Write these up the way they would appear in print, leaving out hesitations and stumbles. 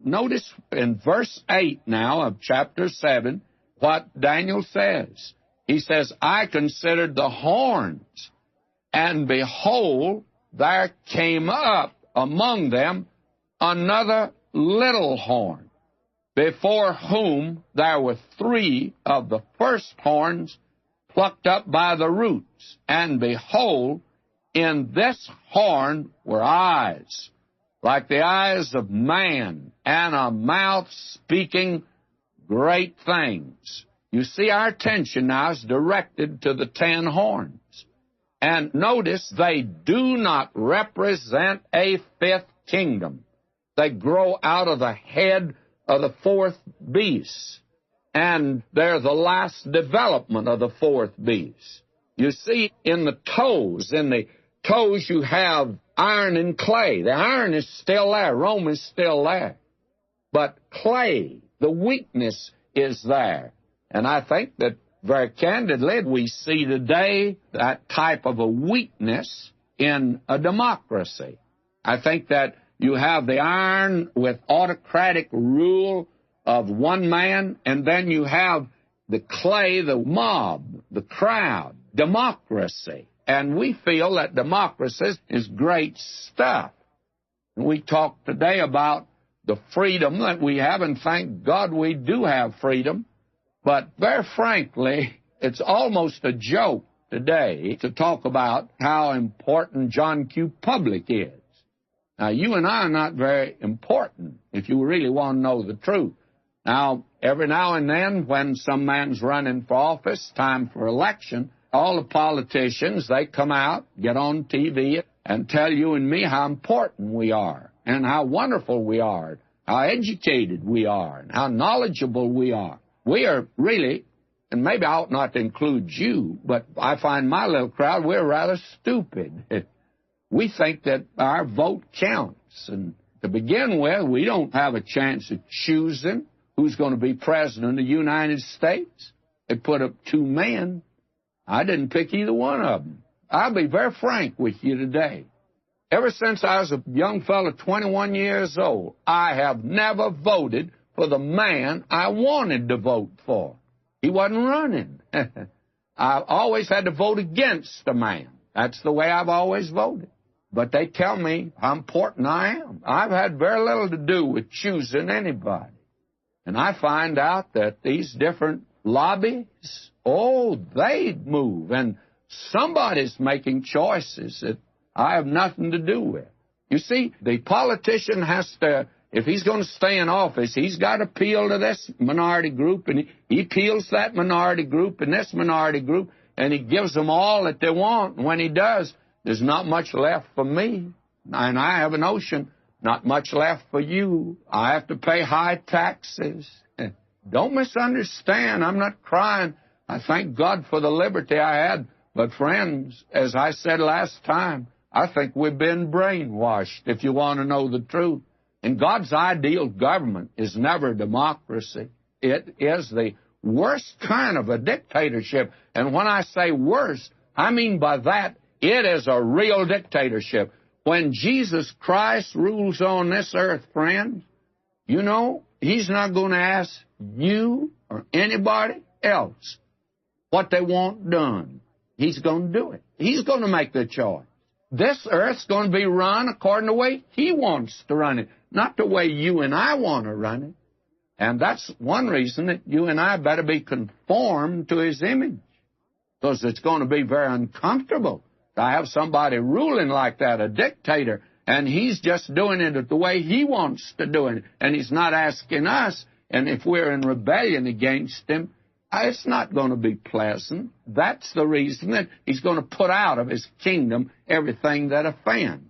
Notice in verse 8 now of chapter 7 what Daniel says. He says, I considered the horns, and behold, there came up among them another little horn, before whom there were 3 of the first horns plucked up by the roots. And behold, in this horn were eyes, like the eyes of man, and a mouth speaking great things. You see, our attention now is directed to the 10 horns. And notice, they do not represent a 5th kingdom. They grow out of the head of the 4th beast. And they're the last development of the 4th beast. You see, in the toes you have iron and clay. The iron is still there. Rome is still there. But clay, the weakness is there. And I think that very candidly we see today that type of a weakness in a democracy. I think that you have the iron with autocratic rule of one man, and then you have the clay, the mob, the crowd, democracy. And we feel that democracy is great stuff. And we talk today about the freedom that we have, and thank God we do have freedom. But very frankly, it's almost a joke today to talk about how important John Q. Public is. Now, you and I are not very important, if you really want to know the truth. Now, every now and then, when some man's running for office, time for election, all the politicians, they come out, get on TV, and tell you and me how important we are, and how wonderful we are, how educated we are, and how knowledgeable we are. We are really, and maybe I ought not to include you, but I find my little crowd, we're rather stupid. We think that our vote counts. And to begin with, we don't have a chance of choosing who's going to be president of the United States. They put up 2 men. I didn't pick either one of them. I'll be very frank with you today. Ever since I was a young fellow, 21 years old, I have never voted for the man I wanted to vote for. He wasn't running. I always had to vote against the man. That's the way I've always voted. But they tell me how important I am. I've had very little to do with choosing anybody. And I find out that these different lobbies, they move. And somebody's making choices that I have nothing to do with. You see, the politician has to, if he's going to stay in office, he's got to appeal to this minority group, and he appeals to that minority group and this minority group, and he gives them all that they want. And when he does, there's not much left for me. And I have a notion, not much left for you. I have to pay high taxes. Don't misunderstand. I'm not crying. I thank God for the liberty I had. But friends, as I said last time, I think we've been brainwashed, if you want to know the truth. And God's ideal government is never democracy. It is the worst kind of a dictatorship. And when I say worst, I mean by that, it is a real dictatorship. When Jesus Christ rules on this earth, friends, you know, he's not going to ask you or anybody else what they want done. He's going to do it. He's going to make the choice. This earth's going to be run according to the way he wants to run it, not the way you and I want to run it. And that's one reason that you and I better be conformed to his image, because it's going to be very uncomfortable to have somebody ruling like that, a dictator, and he's just doing it the way he wants to do it, and he's not asking us, and if we're in rebellion against him, it's not going to be pleasant. That's the reason that he's going to put out of his kingdom everything that offends.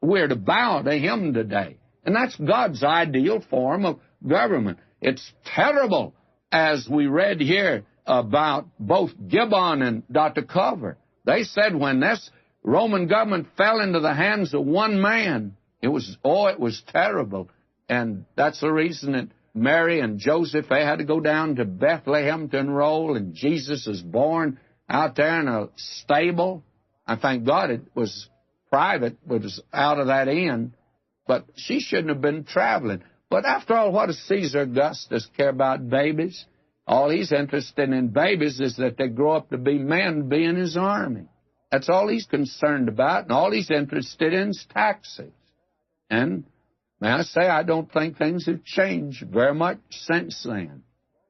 We're to bow to him today, and that's God's ideal form of government. It's terrible, as we read here about both Gibbon and Dr. Culver. They said when this Roman government fell into the hands of one man, it was terrible. And that's the reason that Mary and Joseph, they had to go down to Bethlehem to enroll, and Jesus is born out there in a stable. I thank God it was private, it was out of that inn, but she shouldn't have been traveling. But after all, what does Caesar Augustus care about babies? All he's interested in babies is that they grow up to be men, be in his army. That's all he's concerned about, and all he's interested in is taxes. And may I say, I don't think things have changed very much since then.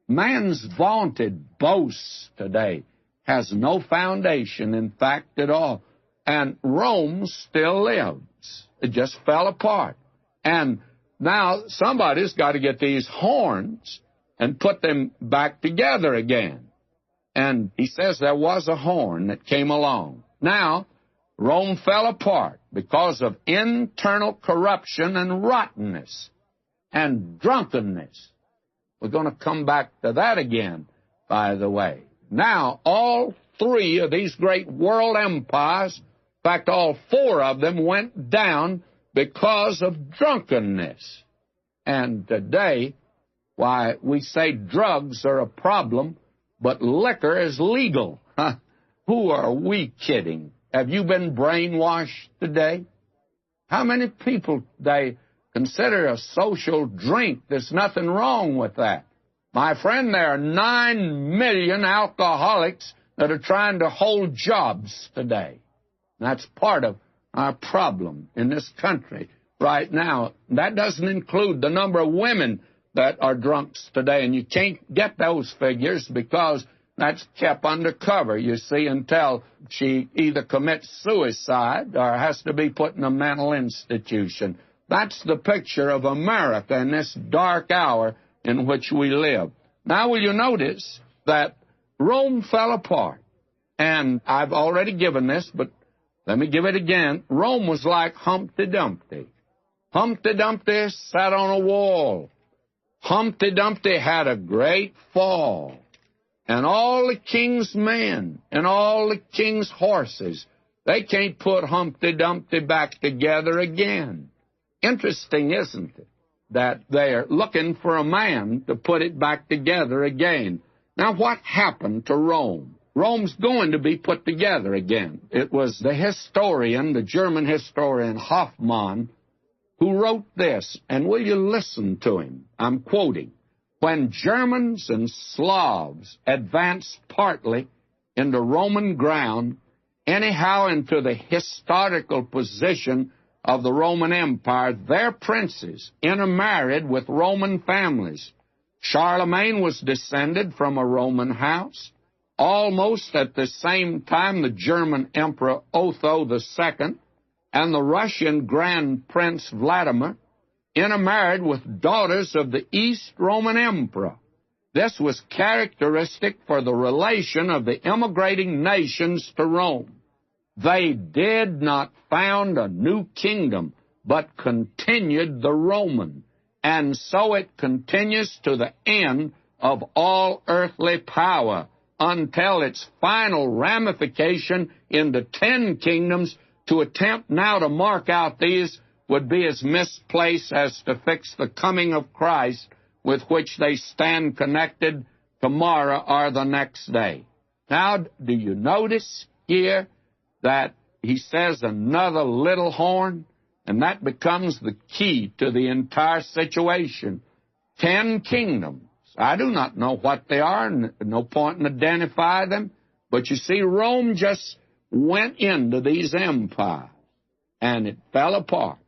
Man's vaunted boast today has no foundation in fact at all. And Rome still lives. It just fell apart. And now somebody's got to get these horns and put them back together again. And he says there was a horn that came along. Now, Rome fell apart because of internal corruption and rottenness and drunkenness. We're going to come back to that again, by the way. Now, all three of these great world empires, in fact, all four of them went down because of drunkenness. And today, why, we say drugs are a problem, but liquor is legal. Who are we kidding? Have you been brainwashed today? How many people today consider a social drink? There's nothing wrong with that. My friend, there are 9 million alcoholics that are trying to hold jobs today. That's part of our problem in this country right now. That doesn't include the number of women that are drunks today, and you can't get those figures because that's kept undercover, you see, until she either commits suicide or has to be put in a mental institution. That's the picture of America in this dark hour in which we live. Now, will you notice that Rome fell apart? And I've already given this, but let me give it again. Rome was like Humpty Dumpty. Humpty Dumpty sat on a wall. Humpty Dumpty had a great fall. And all the king's men and all the king's horses, they can't put Humpty Dumpty back together again. Interesting, isn't it, that they're looking for a man to put it back together again. Now, what happened to Rome? Rome's going to be put together again. It was the historian, the German historian Hoffmann, who wrote this, and will you listen to him? I'm quoting. When Germans and Slavs advanced partly into Roman ground, anyhow into the historical position of the Roman Empire, their princes intermarried with Roman families. Charlemagne was descended from a Roman house. Almost at the same time, the German Emperor Otho II and the Russian Grand Prince Vladimir intermarried with daughters of the East Roman Emperor. This was characteristic for the relation of the immigrating nations to Rome. They did not found a new kingdom, but continued the Roman, and so it continues to the end of all earthly power, until its final ramification into 10 kingdoms. To attempt now to mark out these would be as misplaced as to fix the coming of Christ, with which they stand connected tomorrow or the next day. Now, do you notice here that he says another little horn? And that becomes the key to the entire situation. 10 kingdoms. I do not know what they are, no point in identifying them. But you see, Rome just went into these empires, and it fell apart.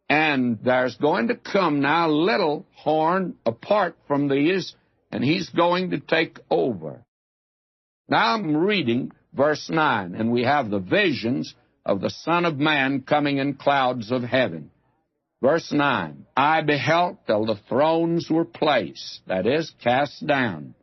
And there's going to come now a little horn apart from these, and he's going to take over. Now I'm reading verse 9, and we have the visions of the Son of Man coming in clouds of heaven. Verse 9, I beheld till the thrones were placed, that is, cast down,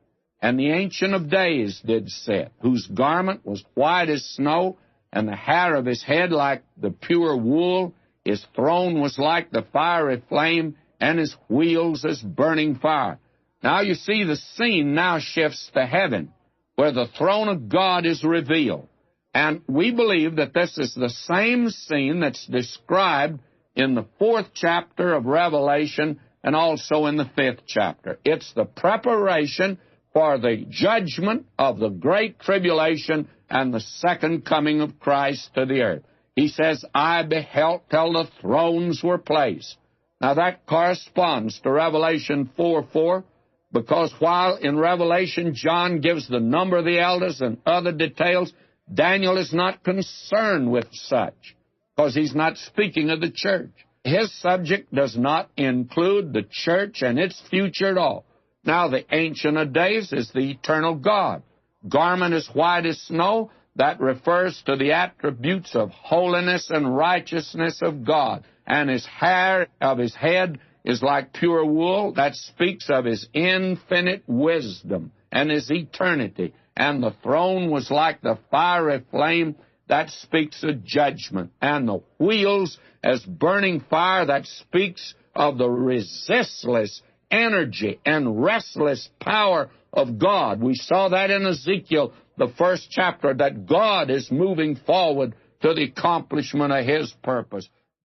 and the Ancient of Days did sit, whose garment was white as snow, and the hair of his head like the pure wool. His throne was like the fiery flame, and his wheels as burning fire. Now you see the scene now shifts to heaven, where the throne of God is revealed. And we believe that this is the same scene that's described in the 4th chapter of Revelation and also in the 5th chapter. It's the preparation for the judgment of the great tribulation and the second coming of Christ to the earth. He says, I beheld till the thrones were placed. Now that corresponds to Revelation 4:4, because while in Revelation John gives the number of the elders and other details, Daniel is not concerned with such, because he's not speaking of the church. His subject does not include the church and its future at all. Now, the Ancient of Days is the eternal God. Garment as white as snow, that refers to the attributes of holiness and righteousness of God. And his hair of his head is like pure wool. That speaks of his infinite wisdom and his eternity. And the throne was like the fiery flame. That speaks of judgment. And the wheels as burning fire. That speaks of the resistless energy and restless power of God. We saw that in Ezekiel, the first chapter, that God is moving forward to the accomplishment of his purpose.